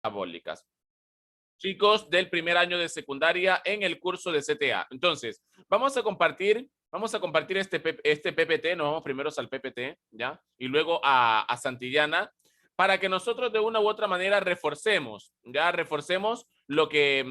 metabólicas. Chicos del primer año de secundaria en el curso de CTA. Entonces, vamos a compartir este PPT, nos vamos primero al PPT, ¿ya? Y luego a Santillana, para que nosotros de una u otra manera reforcemos lo que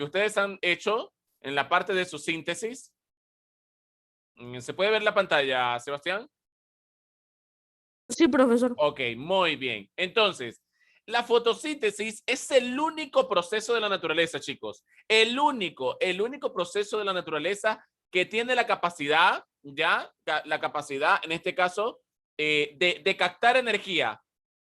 ustedes han hecho en la parte de su síntesis. ¿Se puede ver la pantalla, Sebastián? Sí, profesor. Ok, muy bien. Entonces, la fotosíntesis es el único proceso de la naturaleza, chicos. El único proceso de la naturaleza que tiene la capacidad, ya, la capacidad, en este caso, de captar energía,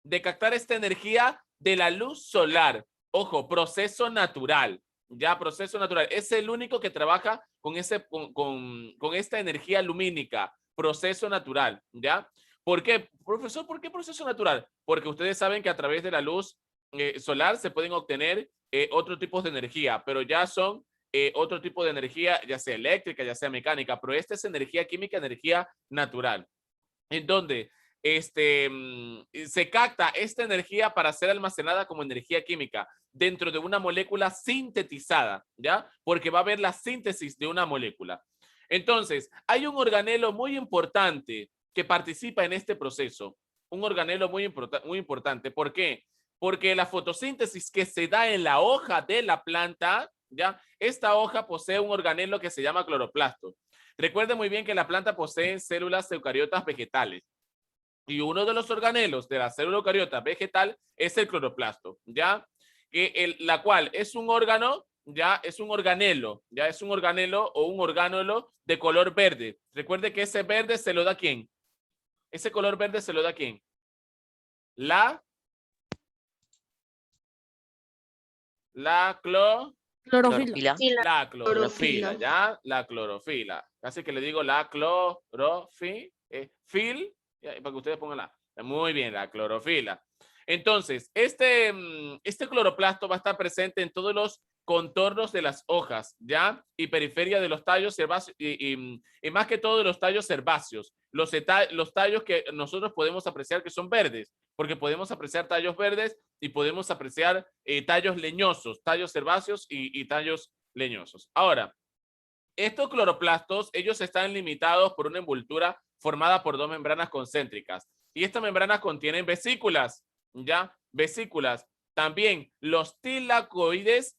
de captar esta energía de la luz solar. Ojo, proceso natural, ya, proceso natural. Es el único que trabaja con esta energía lumínica, proceso natural, ¿ya? ¿Por qué? Profesor, ¿por qué proceso natural? Porque ustedes saben que a través de la luz solar se pueden obtener otros tipos de energía, pero ya son otro tipo de energía, ya sea eléctrica, ya sea mecánica, pero esta es energía química, energía natural, en donde se capta esta energía para ser almacenada como energía química dentro de una molécula sintetizada, ¿ya? Porque va a haber la síntesis de una molécula. Entonces, hay un organelo muy importante que participa en este proceso, un organelo muy importante. ¿Por qué? Porque la fotosíntesis que se da en la hoja de la planta, ¿ya? Esta hoja posee un organelo que se llama cloroplasto. Recuerden muy bien que la planta posee células eucariotas vegetales y uno de los organelos de la célula eucariota vegetal es el cloroplasto, ¿ya? La cual es un órgano, ya es un organelo, ya es un organelo o un orgánulo de color verde. Recuerde que ese verde se lo da ¿quién? Ese color verde se lo da ¿quién? La Clorofila. La clorofila, ¿ya? La clorofila. Casi que le digo la clorofila, para que ustedes pongan la. Muy bien, la clorofila. Entonces, este cloroplasto va a estar presente en todos los contornos de las hojas, ¿ya? Y periferia de los tallos herbáceos, y más que todo de los tallos herbáceos. Los tallos que nosotros podemos apreciar que son verdes, porque podemos apreciar tallos verdes y podemos apreciar tallos leñosos, tallos herbáceos y tallos leñosos. Ahora, estos cloroplastos, ellos están limitados por una envoltura formada por dos membranas concéntricas. Y estas membranas contienen vesículas, ¿ya? Vesículas. También los tilacoides,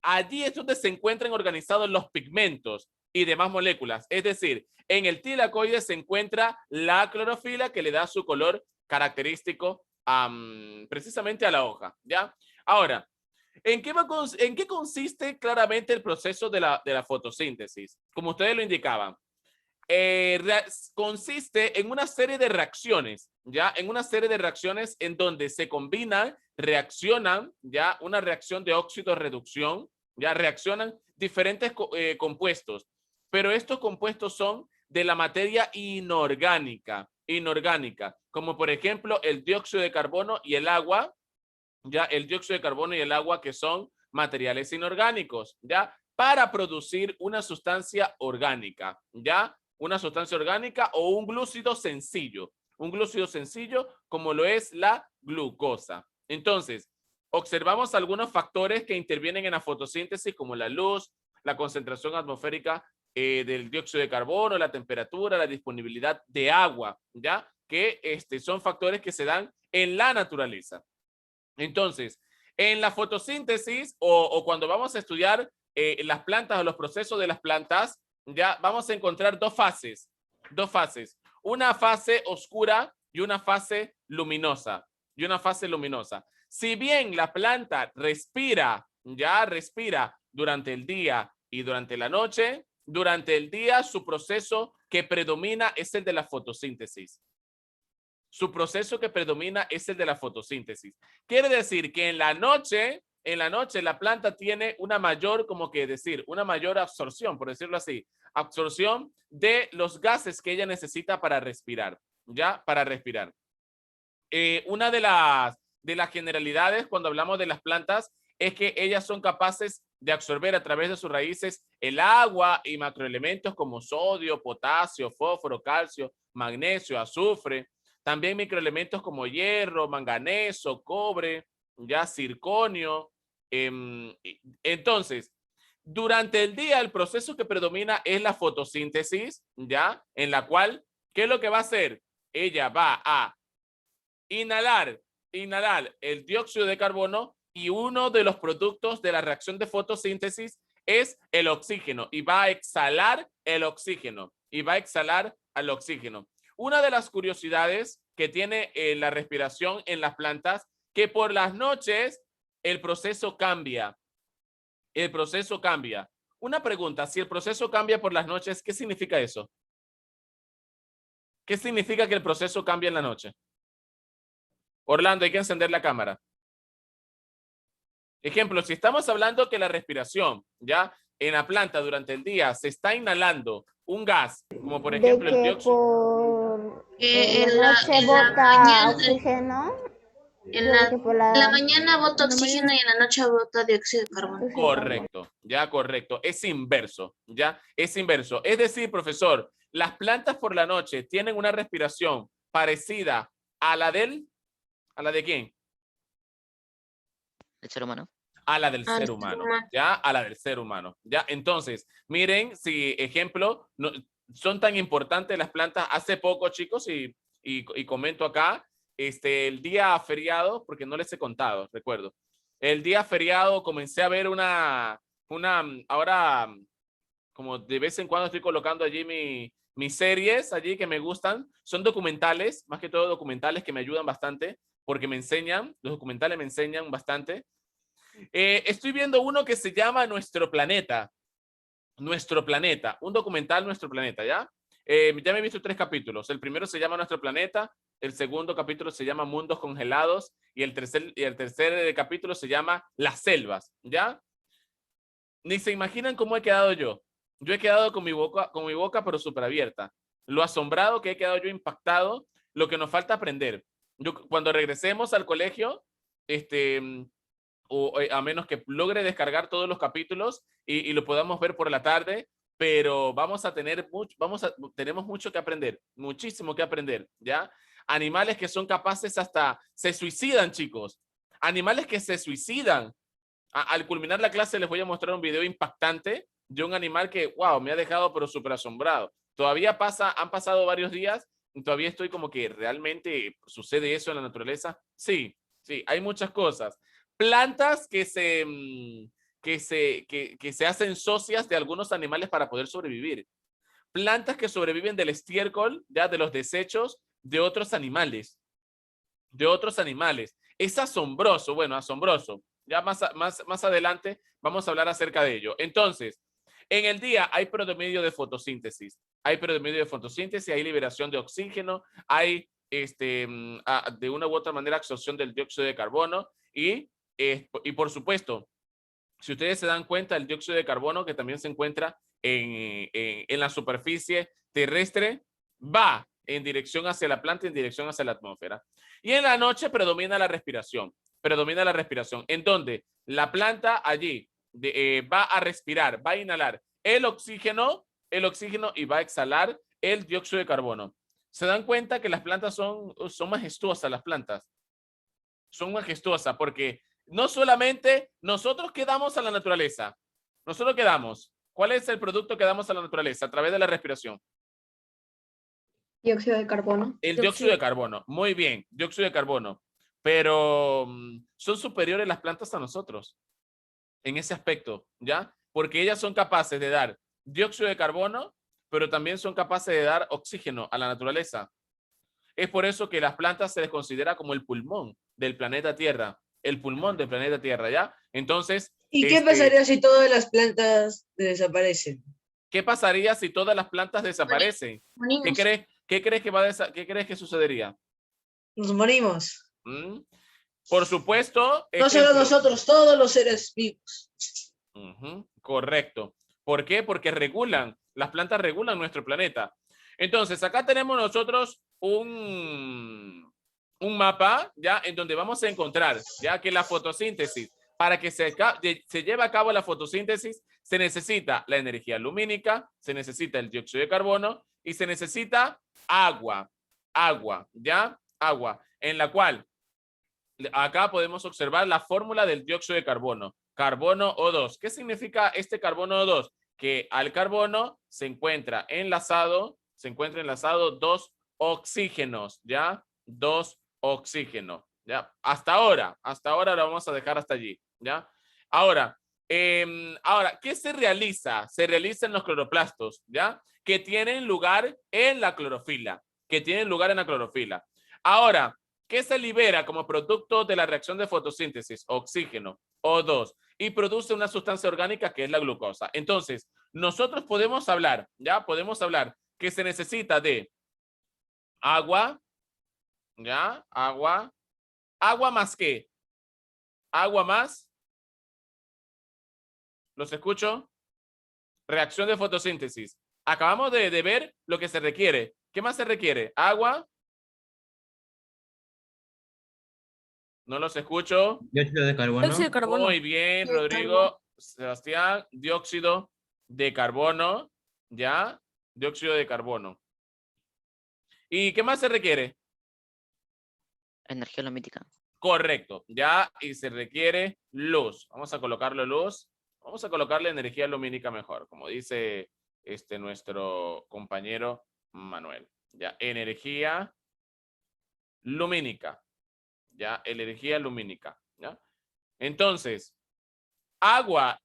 allí es donde se encuentran organizados los pigmentos y demás moléculas. Es decir, en el tilacoide se encuentra la clorofila que le da su color característico precisamente a la hoja, ¿ya? Ahora, ¿en qué consiste claramente el proceso de la fotosíntesis? Como ustedes lo indicaban, consiste en una serie de reacciones, ¿ya? En una serie de reacciones en donde se combinan, reaccionan, ¿ya? Una reacción de óxido-reducción, ¿ya? Reaccionan diferentes compuestos, pero estos compuestos son de la materia inorgánica, como por ejemplo el dióxido de carbono y el agua, ya el dióxido de carbono y el agua, que son materiales inorgánicos, ya, para producir una sustancia orgánica, ya, una sustancia orgánica o un glúcido sencillo como lo es la glucosa. Entonces, observamos algunos factores que intervienen en la fotosíntesis, como la luz, la concentración atmosférica del dióxido de carbono, la temperatura, la disponibilidad de agua, ya, que son factores que se dan en la naturaleza. Entonces, en la fotosíntesis o cuando vamos a estudiar las plantas o los procesos de las plantas, ya vamos a encontrar dos fases, una fase oscura y una fase luminosa, Si bien la planta respira durante el día y durante la noche, durante el día su proceso que predomina es el de la fotosíntesis. Su proceso que predomina es el de la fotosíntesis. Quiere decir que en la noche la planta tiene una mayor, una mayor absorción, por decirlo así, absorción de los gases que ella necesita para respirar, ¿ya? Para respirar. Una de las generalidades cuando hablamos de las plantas es que ellas son capaces de absorber a través de sus raíces el agua y macroelementos como sodio, potasio, fósforo, calcio, magnesio, azufre. También microelementos como hierro, manganeso, cobre, ya circonio. Entonces, durante el día el proceso que predomina es la fotosíntesis, ya, en la cual, ¿qué es lo que va a hacer? Ella va a inhalar el dióxido de carbono y uno de los productos de la reacción de fotosíntesis es el oxígeno y va a exhalar el oxígeno y va a exhalar al oxígeno. Una de las curiosidades que tiene la respiración en las plantas, que por las noches el proceso cambia. El proceso cambia. Una pregunta, si el proceso cambia por las noches, ¿qué significa eso? ¿Qué significa que el proceso cambia en la noche? Orlando, hay que encender la cámara. Ejemplo, si estamos hablando que la respiración, ya, en la planta durante el día se está inhalando un gas, como por ejemplo el dióxido. En la noche bota oxígeno. En la mañana bota oxígeno y en la noche bota dióxido de carbono. Correcto, ya correcto. Es inverso, ya, es inverso. Es decir, profesor, las plantas por la noche tienen una respiración parecida a la ¿de quién? ¿El ser humano? A la del ser humano, ya, a la del ser humano, ya. Entonces, miren, si ejemplo, no, son tan importantes las plantas. Hace poco, chicos, y comento acá, el día feriado, porque no les he contado, recuerdo, el día feriado comencé a ver ahora, como de vez en cuando estoy colocando allí mis series allí que me gustan, son documentales, más que todo documentales que me ayudan bastante, porque me enseñan, los documentales me enseñan bastante. Estoy viendo uno que se llama Nuestro Planeta, un documental Nuestro Planeta, ¿ya? Ya me he visto 3 capítulos. El primero se llama Nuestro Planeta, el segundo capítulo se llama Mundos Congelados y el tercer capítulo se llama Las Selvas, ¿ya? Ni se imaginan cómo he quedado yo. Yo he quedado con mi boca pero súper abierta. Lo asombrado que he quedado yo, impactado, lo que nos falta aprender. Cuando regresemos al colegio, o a menos que logre descargar todos los capítulos y lo podamos ver por la tarde, pero tenemos mucho que aprender, muchísimo que aprender, ¿ya? Animales que son capaces se suicidan, chicos. Animales que se suicidan. Al culminar la clase les voy a mostrar un video impactante de un animal que, wow, me ha dejado pero súper asombrado. Han pasado varios días y todavía estoy como que realmente sucede eso en la naturaleza. Sí, hay muchas cosas. Plantas que se hacen socias de algunos animales para poder sobrevivir. Plantas que sobreviven del estiércol, ya de los desechos de otros animales. Es asombroso, bueno, asombroso. Ya más adelante vamos a hablar acerca de ello. Entonces, en el día hay predominio de fotosíntesis. Hay liberación de oxígeno, hay de una u otra manera absorción del dióxido de carbono y por supuesto, si ustedes se dan cuenta, el dióxido de carbono que también se encuentra en la superficie terrestre va en dirección hacia la planta, en dirección hacia la atmósfera. Y en la noche predomina la respiración, en donde la planta allí va a respirar, va a inhalar el oxígeno y va a exhalar el dióxido de carbono. ¿Se dan cuenta que las plantas son majestuosas? Las plantas son majestuosas porque no solamente nosotros quedamos a la naturaleza, ¿cuál es el producto que damos a la naturaleza a través de la respiración? Dióxido de carbono. El dióxido de carbono, muy bien, dióxido de carbono, pero son superiores las plantas a nosotros en ese aspecto, ¿ya? Porque ellas son capaces de dar dióxido de carbono, pero también son capaces de dar oxígeno a la naturaleza. Es por eso que las plantas se les considera como el pulmón del planeta Tierra, ¿ya? Entonces... ¿Y qué pasaría si todas las plantas desaparecen? ¿Qué pasaría si todas las plantas desaparecen? ¿Qué crees que sucedería? Nos morimos. Por supuesto. No solo nosotros, todos los seres vivos. Correcto. ¿Por qué? Porque las plantas regulan nuestro planeta. Entonces, acá tenemos nosotros un mapa, ¿ya? En donde vamos a encontrar, ya que la fotosíntesis, para que se lleve a cabo la fotosíntesis, se necesita la energía lumínica, se necesita el dióxido de carbono y se necesita agua, ¿ya? Agua, en la cual acá podemos observar la fórmula del dióxido de carbono. Carbono O2. ¿Qué significa este carbono O2? Que al carbono se encuentra enlazado dos oxígenos, ¿ya? Dos oxígenos, ¿ya? Hasta ahora lo vamos a dejar hasta allí, ¿ya? Ahora, ¿qué se realiza? Se realiza en los cloroplastos, ¿ya? Que tienen lugar en la clorofila, Ahora, ¿qué se libera como producto de la reacción de fotosíntesis? Oxígeno, O2, y produce una sustancia orgánica que es la glucosa. Entonces, nosotros podemos hablar, ¿ya? Podemos hablar que se necesita de agua, ¿ya? Agua más ¿qué? Agua más. ¿Los escucho? Reacción de fotosíntesis. Acabamos de ver lo que se requiere. ¿Qué más se requiere? Agua. No los escucho. Dióxido de carbono. Dióxido de carbono. Muy bien, Rodrigo, Sebastián. Dióxido de carbono. ¿Ya? Dióxido de carbono. ¿Y qué más se requiere? Energía lumínica. Correcto, ya, y se requiere luz. Vamos a colocarle luz. Vamos a colocarle energía lumínica mejor, como dice nuestro compañero Manuel. Ya, energía lumínica. Ya, energía lumínica. ¿Ya? Entonces, agua,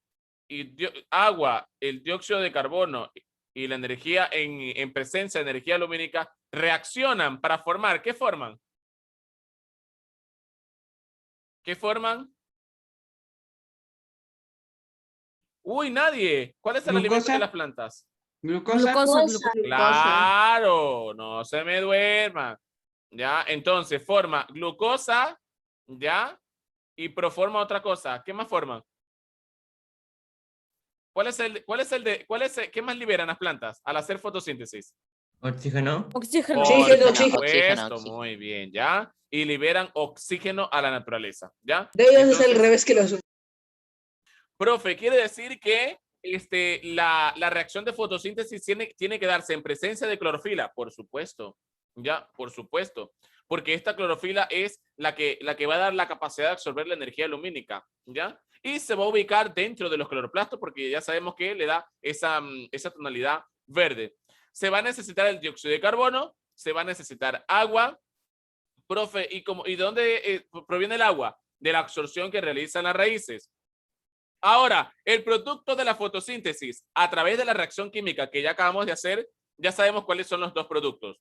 el dióxido de carbono y la energía en presencia de energía lumínica reaccionan para formar. ¿Qué forman? ¿Qué forman? Uy, nadie. ¿Cuál es el alimento de las plantas? Glucosa. Claro, no se me duerma. Ya, entonces forma glucosa, ya, y proforma otra cosa. ¿Qué más forman? ¿Qué más liberan las plantas al hacer fotosíntesis? Oxígeno. Oxígeno. Oxígeno. Muy bien, ¿ya? Y liberan oxígeno a la naturaleza, ¿ya? De ellos Entonces, es al revés que los... profe, quiere decir que la reacción de fotosíntesis tiene que darse en presencia de clorofila, por supuesto, ya, por supuesto, porque esta clorofila es la que va a dar la capacidad de absorber la energía lumínica, ¿ya? Y se va a ubicar dentro de los cloroplastos porque ya sabemos que le da esa tonalidad verde. Se va a necesitar el dióxido de carbono, se va a necesitar agua, profe, ¿y de dónde proviene el agua? De la absorción que realizan las raíces. Ahora, el producto de la fotosíntesis a través de la reacción química que ya acabamos de hacer, ya sabemos cuáles son los dos productos.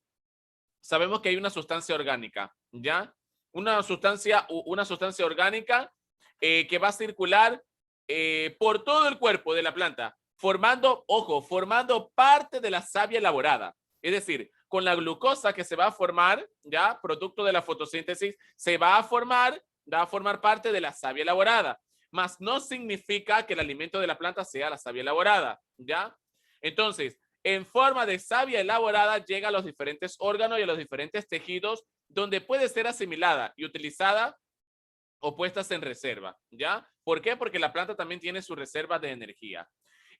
Sabemos que hay una sustancia orgánica, ¿ya? Una sustancia orgánica que va a circular por todo el cuerpo de la planta, formando parte de la savia elaborada. Es decir, con la glucosa que se va a formar, ya, producto de la fotosíntesis, va a formar parte de la savia elaborada. Mas no significa que el alimento de la planta sea la savia elaborada, ¿ya? Entonces, en forma de savia elaborada llega a los diferentes órganos y a los diferentes tejidos donde puede ser asimilada y utilizada o puestas en reserva, ¿ya? ¿Por qué? Porque la planta también tiene su reserva de energía.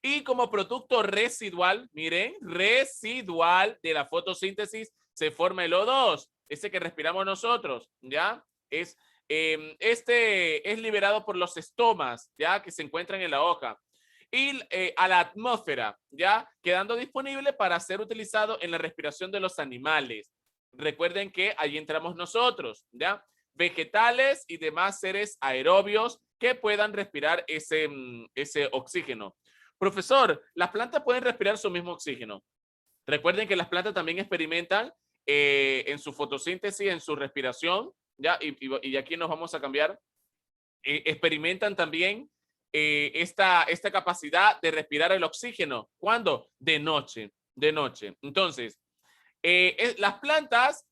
Y como producto residual, miren, residual de la fotosíntesis se forma el O2, ese que respiramos nosotros, ¿ya? Este es liberado por los estomas, ya, que se encuentran en la hoja, y a la atmósfera, ya, quedando disponible para ser utilizado en la respiración de los animales. Recuerden que ahí entramos nosotros, ya, vegetales y demás seres aerobios que puedan respirar ese oxígeno. Profesor, ¿las plantas pueden respirar su mismo oxígeno? Recuerden que las plantas también experimentan en su fotosíntesis, en su respiración, ¿ya? Y aquí nos vamos a cambiar. Experimentan también esta capacidad de respirar el oxígeno. ¿Cuándo? De noche. Entonces, las plantas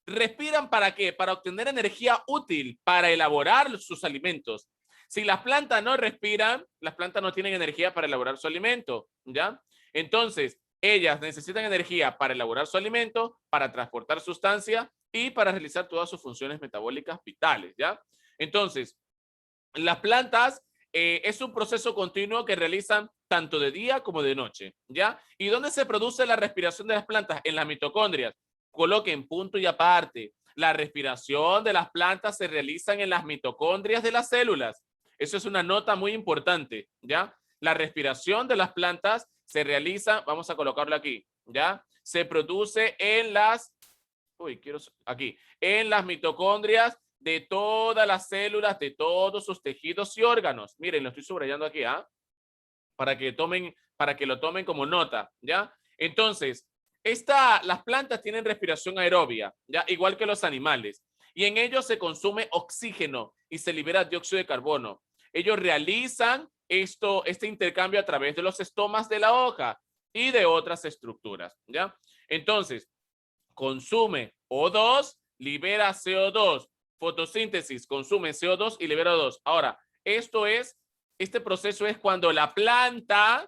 respiran ¿para qué? Para obtener energía útil para elaborar sus alimentos. Si las plantas no respiran, las plantas no tienen energía para elaborar su alimento, ¿ya? Entonces, ellas necesitan energía para elaborar su alimento, para transportar sustancia y para realizar todas sus funciones metabólicas vitales, ¿ya? Entonces, las plantas es un proceso continuo que realizan tanto de día como de noche, ¿ya? ¿Y dónde se produce la respiración de las plantas? En las mitocondrias. Coloquen punto y aparte. La respiración de las plantas se realiza en las mitocondrias de las células. Eso es una nota muy importante, ¿ya? La respiración de las plantas se realiza, vamos a colocarlo aquí, ¿ya? Se produce en las, en las mitocondrias de todas las células, de todos sus tejidos y órganos. Miren, lo estoy subrayando aquí, ¿ah? Para que lo tomen como nota, ¿ya? Entonces, las plantas tienen respiración aerobia, ¿ya? Igual que los animales. Y en ellos se consume oxígeno y se libera dióxido de carbono. Ellos realizan este intercambio a través de los estomas de la hoja y de otras estructuras, ¿ya? Entonces, consume O2, libera CO2. Fotosíntesis, consume CO2 y libera O2. Ahora, este proceso es cuando la planta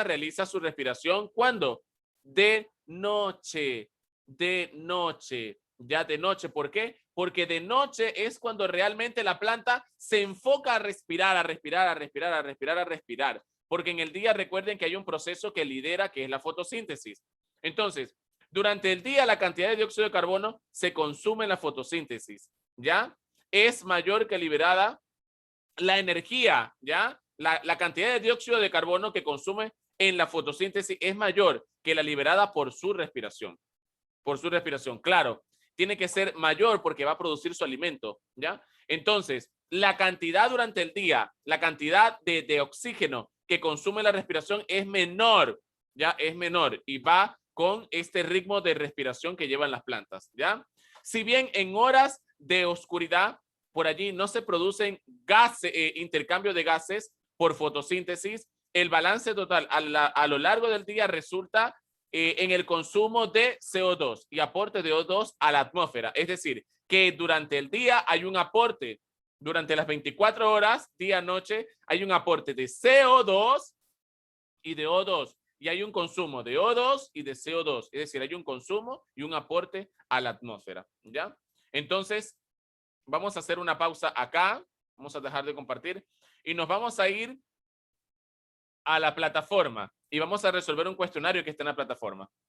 realiza su respiración. ¿Cuándo? De noche. Ya de noche. ¿Por qué? Porque de noche es cuando realmente la planta se enfoca a respirar, a respirar, a respirar, a respirar, a respirar. Porque en el día recuerden que hay un proceso que lidera, que es la fotosíntesis. Entonces, durante el día la cantidad de dióxido de carbono se consume en la fotosíntesis, ¿ya? Es mayor que liberada la energía, ¿ya? La cantidad de dióxido de carbono que consume en la fotosíntesis es mayor que la liberada por su respiración. Por su respiración, claro. Tiene que ser mayor porque va a producir su alimento, ¿ya? Entonces, la cantidad durante el día, la cantidad de oxígeno que consume la respiración es menor, ¿ya? Es menor y va con este ritmo de respiración que llevan las plantas, ¿ya? Si bien en horas de oscuridad, por allí no se producen gases, intercambio de gases por fotosíntesis, el balance total a lo largo del día resulta en el consumo de CO2 y aporte de O2 a la atmósfera. Es decir, que durante el día hay un aporte, durante las 24 horas, día-noche, hay un aporte de CO2 y de O2. Y hay un consumo de O2 y de CO2. Es decir, hay un consumo y un aporte a la atmósfera, ¿ya? Entonces, vamos a hacer una pausa acá. Vamos a dejar de compartir y nos vamos a ir a la plataforma y vamos a resolver un cuestionario que está en la plataforma.